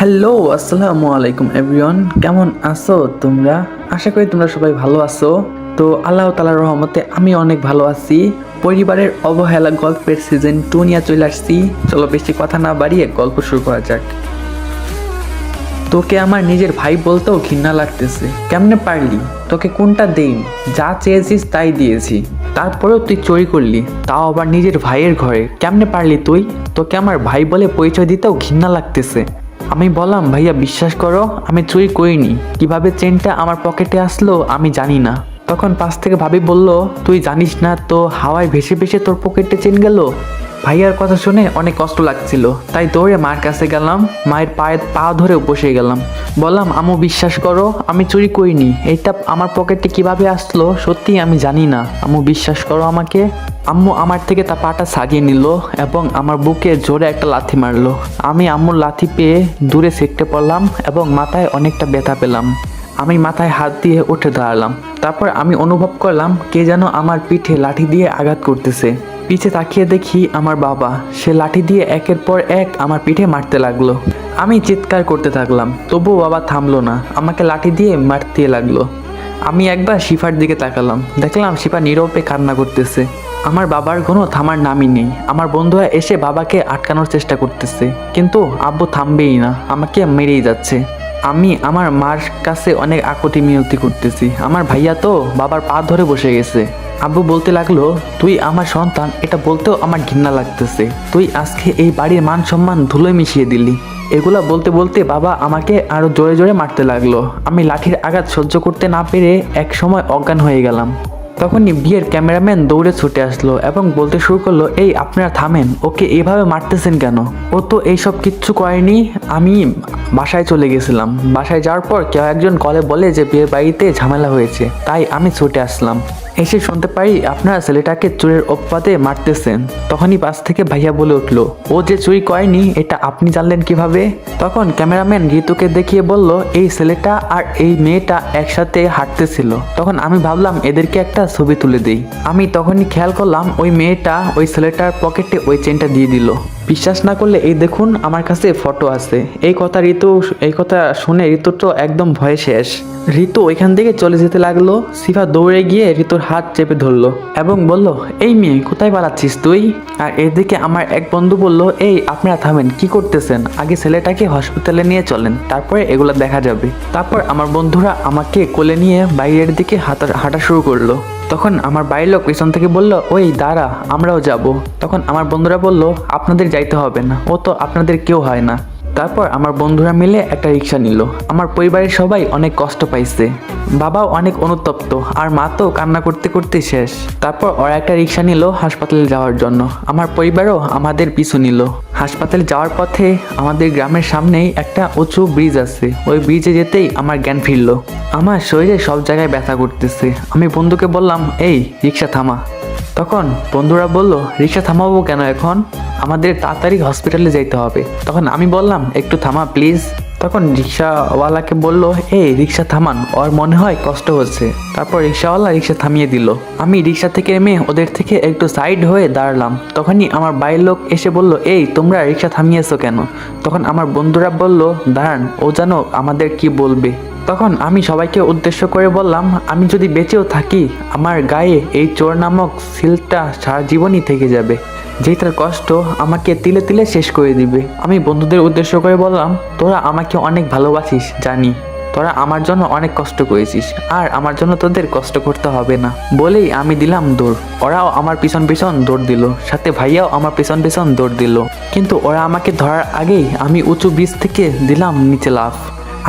Hello, আসসালামু আলাইকুম everyone. কেমন আছো তোমরা? আশা করি তোমরা সবাই ভালো আছো। তো আল্লাহ তাআলার রহমতে আমি অনেক ভালো আছি। পরিবারের অবহেলা গল্পের সিজন 2 নিয়ে চলে আসছি। চলো বেশি কথা না বাড়িয়ে গল্প শুরু করা যাক। তোকে আমার নিজের ভাই বলতেও ঘৃণা লাগতেছে। কেমনে পারলি? তোকে কোনটা দেইনি? যা চেয়েছিস তাই দিয়েছি, তারপরেও তুই চুরি করলি, তাও আবার নিজের ভাইয়ের ঘরে। কেমনে পারলি তুই? তোকে আমার ভাই বলে পরিচয় দিতেও ঘৃণা লাগতেছে। আমি বললাম, ভাইয়া বিশ্বাস করো, আমি চুরি করিনি। কিভাবে চেনটা আমার পকেটে আসলো আমি জানি না। তখন পাশ থেকে ভাবি বলল, তুই জানিস না তো হাওয়ায় ভেসে ভেসে তোর পকেটে চেন গেল। ভাইয়ার কথা শুনে অনেক কষ্ট লাগছিল, তাই দৌড়ে মার কাছে গেলাম, মায়ের পায়ের পা ধরে বসে গেলাম। বললাম, আম্মু বিশ্বাস করো, আমি চুরি করিনি। এইটা আমার পকেটে কিভাবে আসলো সত্যি আমি জানি না। আম্মু বিশ্বাস করো আমাকে। আম্মু আমার থেকে তা পাটা সাজিয়ে নিল এবং আমার বুকে জোরে একটা লাথি মারলো। আমি আম্মুর লাথি পেয়ে দূরে সেঁকটে পড়লাম এবং মাথায় অনেকটা ব্যথা পেলাম। আমি মাথায় হাত দিয়ে উঠে দাঁড়ালাম। তারপর আমি অনুভব করলাম কে যেন আমার পিঠে লাঠি দিয়ে আঘাত করতেছে। পিছে তাকিয়ে দেখি আমার বাবা, সে লাঠি দিয়ে একের পর এক আমার পিঠে মারতে লাগলো। আমি চিৎকার করতে থাকলাম, তবুও বাবা থামলো না, আমাকে লাঠি দিয়ে মারতে লাগলো। আমি একবার শিফার দিকে তাকালাম, দেখলাম শিফা নীরবে কান্না করতেছে। আমার বাবার কোনো থামার নামই নেই। আমার বন্ধুরা এসে বাবাকে আটকানোর চেষ্টা করতেছে, কিন্তু আব্বু থামবেই না, আমাকে মেরেই যাচ্ছে। আমি আমার মার কাছে অনেক আকুতি মিনতি করতেছি। আমার ভাইয়া তো বাবার পা ধরে বসে গেছে। আব্বু বলতে লাগলো, তুই আমার সন্তান, এটা বলতেও আমার ঘৃণা লাগতেছে। তুই আজকে এই বাড়ির মান সম্মান ধুলোয় মিশিয়ে দিলি। এগুলা বলতে বলতে বাবা আমাকে আরো জোরে জোরে মারতে লাগলো। আমি লাঠির আঘাত সহ্য করতে না পেরে এক সময় অজ্ঞান হয়ে গেলাম। তখনই বিয়ের ক্যামেরাম্যান দৌড়ে ছুটে আসলো এবং বলতে শুরু করলো, এই আপনারা থামেন, ওকে এভাবে মারতেছেন কেন? ও তো এইসব কিচ্ছু করেনি। আমি বাসায় চলে গেছিলাম। বাসায় যাওয়ার পর কেউ একজন কলে বলে যে বিয়ের বাড়িতে ঝামেলা হয়েছে, তাই আমি ছুটে আসলাম। এসে শুনতে পারি আপনারা ছেলেটাকে চোরের অপবাদে মারতেছেন। তখনই পাশ থেকে ভাইয়া বলে উঠলো, ও যে চুরি করেনি এটা আপনি জানলেন কিভাবে? তখন ক্যামেরাম্যান ঋতুকে দেখিয়ে বলল, এই ছেলেটা আর এই মেয়েটা একসাথে হাঁটতেছিল। তখন আমি ভাবলাম এদেরকে একটা ছবি তুলে দেই। আমি তখনই খেয়াল করলাম ওই মেয়েটা ওই ছেলেটার পকেটে ওই চেনটা দিয়ে দিল। বিশ্বাস না করলে এই দেখুন, আমার কাছে ফটো আছে। এই কথা শুনে ঋতু তো একদম ভয়ে শেষ। ঋতু ওইখান থেকে চলে যেতে লাগলো। সিফা দৌড়ে গিয়ে ঋতুর হাত চেপে ধরলো এবং বলল, এই মেয়ে কোথায় পালাচ্ছিস তুই? আর এদিকে আমার এক বন্ধু বলল, এই আপনারা থামেন, কি করতেছেন? আগে ছেলেটাকে হসপিটালে নিয়ে চলেন, তারপরে এগুলো দেখা যাবে। তারপর আমার বন্ধুরা আমাকে কোলে নিয়ে বাইরের দিকে হাঁটা শুরু করলো। তখন আমার বাড়ির লোক পিছন থেকে বলল, ওই দাঁড়া, আমরাও যাব। তখন আমার বন্ধুরা বলল, আপনাদের যাইতে হবে না, ও তো আপনাদের কেউ হয় না। তারপর আমার বন্ধুরা মিলে একটা রিক্সা নিল। আমার পরিবারের সবাই অনেক কষ্ট পাইছে। বাবাও অনেক অনুতপ্ত, আর মা তো কান্না করতে করতে শেষ। তারপর ওরা একটা রিক্সা নিল হাসপাতালে যাওয়ার জন্য। আমার পরিবারও আমাদের পিছু নিল। হাসপাতালে যাওয়ার পথে আমাদের গ্রামের সামনেই একটা উঁচু ব্রিজ আছে। ওই ব্রিজে যেতেই আমার জ্ঞান ফিরল। আমার শরীরে সব জায়গায় ব্যথা করতেছে। আমি বন্ধুকে বললাম, এই রিক্সা থামা। তখন বন্ধুরা বলল, রিক্সা থামাবো কেন এখন? আমাদের তাড়াতাড়ি হসপিটালে যেতে হবে। তখন আমি বললাম, একটু থামা প্লিজ। তখন রিক্সাওয়ালাকে বলল, এই রিক্সা থামান, ওর মনে হয় কষ্ট হচ্ছে। তারপর রিক্সাওয়ালা রিক্সা থামিয়ে দিল। আমি রিক্সা থেকে নেমে ওদের থেকে একটু সাইড হয়ে দাঁড়ালাম। তখনই আমার বাড়ির লোক এসে বলল, এই তোমরা রিক্সা থামিয়েছো কেন? তখন আমার বন্ধুরা বলল, দাঁড়ান, ও জানো আমাদের কি বলবে। তখন আমি সবাইকে উদ্দেশ্য করে বললাম, আমি যদি বেঁচেও থাকি, আমার গায়ে এই চোর নামক সিলটা সারা জীবনই থেকে যাবে, যেটার কষ্ট আমাকে তিলে তিলে শেষ করে দিবে। আমি বন্ধুদের উদ্দেশ্য করে বললাম, তোরা আমাকে অনেক ভালোবাসিস জানি, তোরা আমার জন্য অনেক কষ্ট করেছিস, আর আমার জন্য তোদের কষ্ট করতে হবে না। বলেই আমি দিলাম দৌড়। ওরাও আমার পিছন পিছন দৌড় দিল, সাথে ভাইয়াও আমার পিছন পিছন দৌড় দিল। কিন্তু ওরা আমাকে ধরার আগেই আমি উঁচু ব্রিজ থেকে দিলাম নিচে লাফ।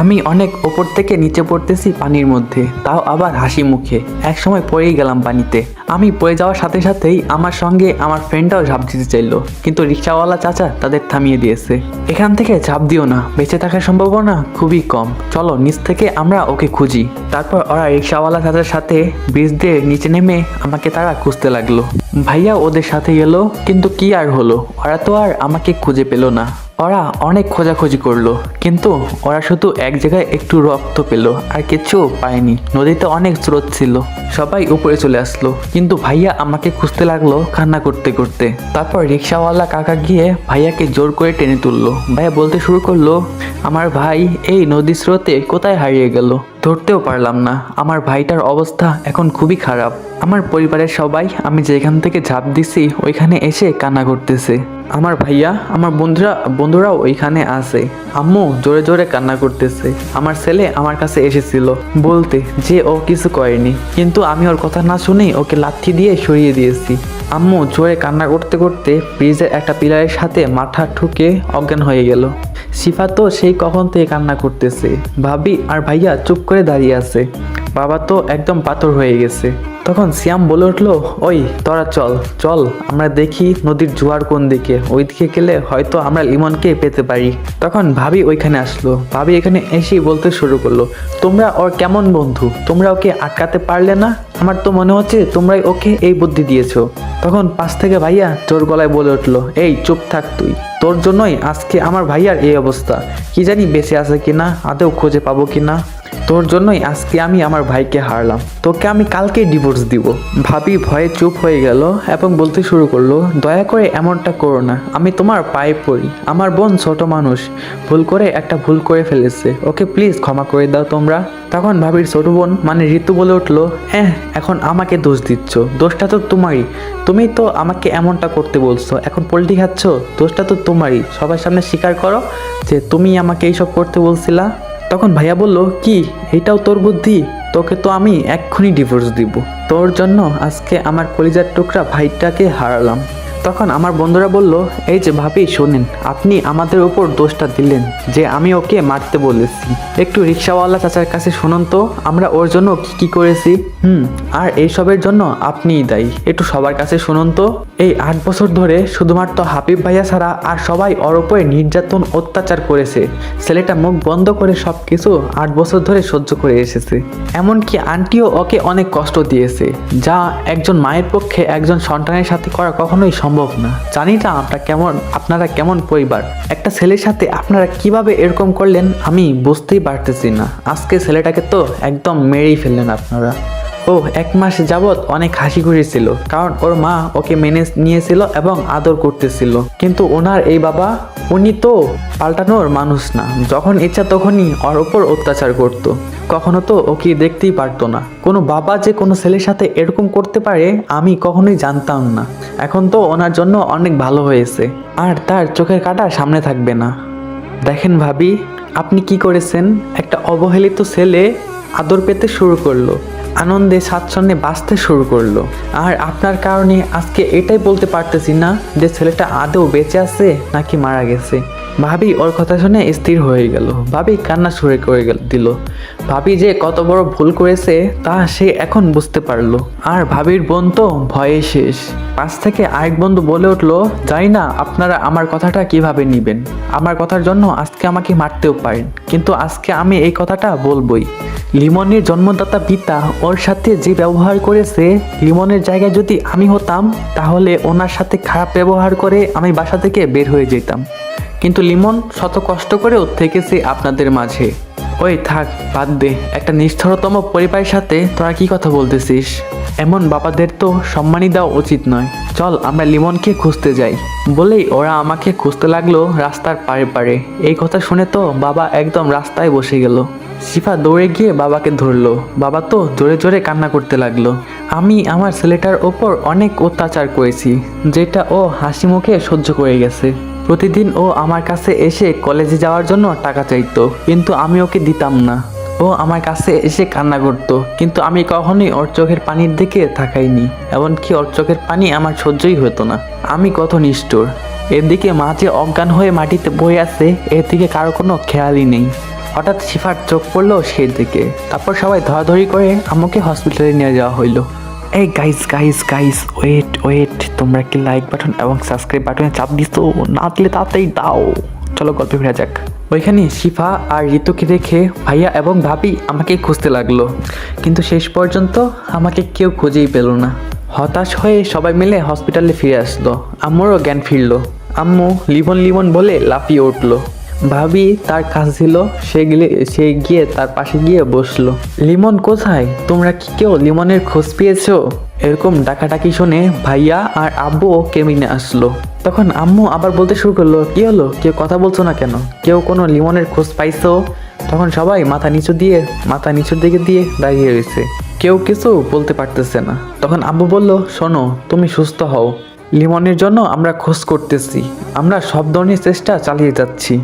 আমি অনেক ওপর থেকে নিচে পড়তেছি পানির মধ্যে, তাও আবার হাসি মুখে। এক সময় পড়েই গেলাম পানিতে। আমি পড়ে যাওয়ার সাথে সাথেই আমার সঙ্গে আমার ফ্রেন্ডটাও ঝাঁপ দিতে চাইলো, কিন্তু রিক্সাওয়ালা চাচা তাদের থামিয়ে দিয়েছে। এখান থেকে ঝাঁপ দিও না, বেঁচে থাকার সম্ভাবনা খুবই কম, চলো নিচ থেকে আমরা ওকে খুঁজি। তারপর ওরা রিক্সাওয়ালা চাচার সাথে ব্রিজ দিয়ে নিচে নেমে আমাকে তারা খুঁজতে লাগলো। ভাইয়া ওদের সাথে গেল, কিন্তু কি আর হলো, ওরা তো আর আমাকে খুঁজে পেল না। ওরা অনেক খোঁজাখুঁজি করলো, কিন্তু ওরা শুধু এক জায়গায় একটু রক্ত পেল, আর কিছু পায়নি। নদীতে অনেক স্রোত ছিল, সবাই উপরে চলে আসলো, কিন্তু ভাইয়া আমাকে খুঁজতে লাগলো কান্না করতে করতে। তারপর রিক্সাওয়ালা কাকা গিয়ে ভাইয়াকে জোর করে টেনে তুললো। ভাইয়া বলতে শুরু করলো, আমার ভাই এই নদী স্রোতে কোথায় হারিয়ে গেল, ধরতেও পারলাম না। আমার ভাইটার অবস্থা এখন খুবই খারাপ। আমার পরিবারের সবাই আমি যেখান থেকে ঝাঁপ দিছি ওইখানে এসে কান্না করতেছে। আমার ভাইয়া, আমার বন্ধুরাও ওইখানে আছে। আম্মু জোরে জোরে কান্না করতেছে। আমার ছেলে আমার কাছে এসেছিল বলতে যে ও কিছু করেনি, কিন্তু আমি ওর কথা না শুনেই ওকে লাথি দিয়ে সরিয়ে দিয়েছি। আম্মু জোরে কান্না করতে করতে ব্রিজের একটা পিলারের সাথে মাথা ঠুকে অজ্ঞান হয়ে গেল। শিফা তো সেই কখন থেকে কান্না করতেছে। ভাবি আর ভাইয়া চুপ করে দাঁড়িয়ে আছে। বাবা তো একদম পাথর হয়ে গেছে। তখন সিয়াম বলে উঠলো, ওই তোরা চল চল, আমরা দেখি নদীর জোয়ার কোন দিকে, ওই দিকে গেলে হয়তো আমরা লিমনকে পেতে পারি। তখন ভাবি ওইখানে আসলো। ভাবি এখানে এসেই বলতে শুরু করলো, তোমরা ওর কেমন বন্ধু, তোমরা ওকে আটকাতে পারলে না? আমার তো মনে হচ্ছে তোমরাই ওকে এই বুদ্ধি দিয়েছো। তখন পাশ থেকে ভাইয়া জোর গলায় বলে উঠলো, এই চুপ থাক তুই, তোর জন্যই আজকে আমার ভাইয়ার এই অবস্থা। কি জানি বেঁচে আছে কিনা, আদেও খুঁজে পাবো কিনা। তোর জন্যই আজকে আমি আমার ভাইকে হারলাম, তোকে আমি কালকে ডিভোর্স দিব। ভাবি ভয়ে চুপ হয়ে গেল এবং বলতে শুরু করলো, দয়া করে এমনটা করো না, আমি তোমার পায়ে পড়ি। আমার বোন ছোট মানুষ, ভুল করে একটা ভুল করে ফেলেছে, ওকে প্লিজ ক্ষমা করে দাও তোমরা। তখন ভাবির ছোট বোন মানে ঋতু বলে উঠলো, এখন আমাকে দোষ দিচ্ছ, দোষটা তো তোমারই, তুমি তো আমাকে এমনটা করতে বলছো, এখন পোল্টি খাচ্ছ, দোষটা তো তোমারই, সবার সামনে স্বীকার করো যে তুমি আমাকে এইসব করতে বলছিলা। তখন ভাইয়া বলল, কি এইটাও তোর বুদ্ধি? তোকে তো আমি এক্ষুনি ডিভোর্স দিব, তোর জন্য আজকে আমার কলিজার টুকরা ভাইটাকে হারালাম। তখন আমার বন্ধুরা বলল, এই যে ভাবি শোনেন, আপনি আমাদের উপর দোষটা দিলেন যে আমি ওকে মারতে বলেছি। একটু রিক্সাওয়ালা চাচার কাছে শুনুন তো, আমরা ওর জন্য কি করেছি। আর এইসবের জন্য আপনিই দায়ী। একটু সবার কাছে শুনুন তো, এই 8 বছর ধরে শুধুমাত্র হাবিব ভাইয়া ছাড়া আর সবাই ওর উপরে নির্যাতন অত্যাচার করেছে। ছেলেটা মুখ বন্ধ করে সব কিছু 8 বছর ধরে সহ্য করে এসেছে। এমনকি আন্টিও ওকে অনেক কষ্ট দিয়েছে, যা একজন মায়ের পক্ষে একজন সন্তানের সাথে করা কখনোই সম্ভব না। জানি না আপনারা কেমন পরিবার, একটা ছেলের সাথে আপনারা কিভাবে এরকম করলেন আমি বুঝতেই পারতেছি না। আজকে ছেলেটাকে তো একদম মেরেই ফেললেন আপনারা। ও 1 মাস যাবৎ অনেক হাসি খুশি ছিল, কারণ ওর মা ওকে মেনে নিয়েছিল এবং আদর করতেছিল। কিন্তু ওনার এই বাবা, উনি তো পাল্টানোর মানুষ না, যখন ইচ্ছা তখনই ওর ওপর অত্যাচার করত। কখনো তো ওকে দেখতেই পারতো না। কোনো বাবা যে কোনো ছেলের সাথে এরকম করতে পারে আমি কখনোই জানতাম না। এখন তো ওনার জন্য অনেক ভালো হয়েছে, আর তার চোখের কাঁটা সামনে থাকবে না। দেখেন ভাবি, আপনি কি করেছেন, একটা অবহেলিত ছেলে আদর পেতে শুরু করলো, আনন্দে স্বাচ্ছন্দ্যে বাঁচতে শুরু করলো, আর আপনার কারণে আজকে এটাই বলতে পারতেছি না যে ছেলেটা আদৌ বেঁচে আছে নাকি মারা গেছে। ভাবি ওর কথা শুনে স্থির হয়ে গেল। ভাবি কান্না শুরু করে দিল। ভাবি যে কত বড় ভুল করেছে তা সে এখন বুঝতে পারলো। আর ভাবির বোন তো ভয়ে শেষ। পাশ থেকে আরেক বন্ধু বলে উঠলো, জানি না আপনারা আমার কথাটা কিভাবে নিবেন, আমার কথার জন্য আজকে আমাকে মারতেও পারেন, কিন্তু আজকে আমি এই কথাটা বলবই। লিমনের জন্মদাতা পিতা ওর সাথে যে ব্যবহার করেছে, লিমনের জায়গায় যদি আমি হতাম তাহলে ওনার সাথে খারাপ ব্যবহার করে আমি বাসা থেকে বের হয়ে যেতাম। কিন্তু লিমন শত কষ্ট করেও থেকেছে আপনাদের মাঝে। ওই থাক, বাদ দে, একটা নিষ্ঠুরতম পরিবারের সাথে তোরা কি কথা বলতেছিস? এমন বাবাদের তো সম্মানই দেওয়া উচিত নয়। চল আমরা লিমনকে খুঁজতে যাই। বলেই ওরা আমাকে খুঁজতে লাগলো রাস্তার পাড়ে পাড়ে। এই কথা শুনে তো বাবা একদম রাস্তায় বসে গেল। শিফা দৌড়ে গিয়ে বাবাকে ধরলো। বাবা তো জোরে জোরে কান্না করতে লাগলো। আমি আমার ছেলেটার ওপর অনেক অত্যাচার করেছি, যেটা ও হাসি মুখে সহ্য করে গেছে। প্রতিদিন ও আমার কাছে এসে কলেজে যাওয়ার জন্য টাকা চাইতো, কিন্তু আমি ওকে দিতাম না। ও আমার কাছে এসে কান্না করতো, কিন্তু আমি কখনোই ওর চোখের পানির দিকে তাকাইনি। এমনকি ওর চোখের পানি আমার সহ্যই হতো না। আমি কত নিষ্ঠুর। এদিকে মা যে অজ্ঞান হয়ে মাটিতে বয়ে আছে, এর দিকে কারো কোনো খেয়ালই নেই। হঠাৎ শিফার চোখ পড়লো সেই দিকে। তারপর সবাই ধরাধরি করে আমাকে হসপিটালে নিয়ে যাওয়া হইলো। এই গাইস ওয়েট, তোমরা কি লাইক বাটন এবং সাবস্ক্রাইব বাটনে চাপ দিছো? না দিলে তাড়াতাড়ি দাও। চলো গল্পে ফেরা যাক। ওইখানে শিফা আর ঋতুকে রেখে ভাইয়া এবং ভাবি আমাকে খুঁজতে লাগলো, কিন্তু শেষ পর্যন্ত আমাকে কেউ খুঁজেই পেল না। হতাশ হয়ে সবাই মিলে হসপিটালে ফিরে আসলো। আম্মুরও জ্ঞান ফিরলো। আম্মু লিমন লিমন বলে লাফিয়ে উঠলো। ভাবি তার কাজ ছিল, সে গিয়ে তার পাশে গিয়ে বসলো। লিমন কোথায়? তোমরা কি কেউ লিমনের খোঁজ পেয়েছো? এরকম ডাকাডাকি শুনে ভাইয়া আর আব্বুও কেবিনে আসলো। তখন আম্মু আবার বলতে শুরু করলো, কি হলো, কেউ কথা বলছো না কেন? কেউ কোনো লিমনের খোঁজ পাইছো? তখন সবাই মাথা নিচুর দিকে দিয়ে দাঁড়িয়ে রয়েছে, কেউ কিছু বলতে পারতেছে না। তখন আব্বু বলল, শোনো, তুমি সুস্থ হও, লিমনের জন্য আমরা খোঁজ করতেছি, আমরা সব ধরনের চেষ্টা চালিয়ে যাচ্ছি।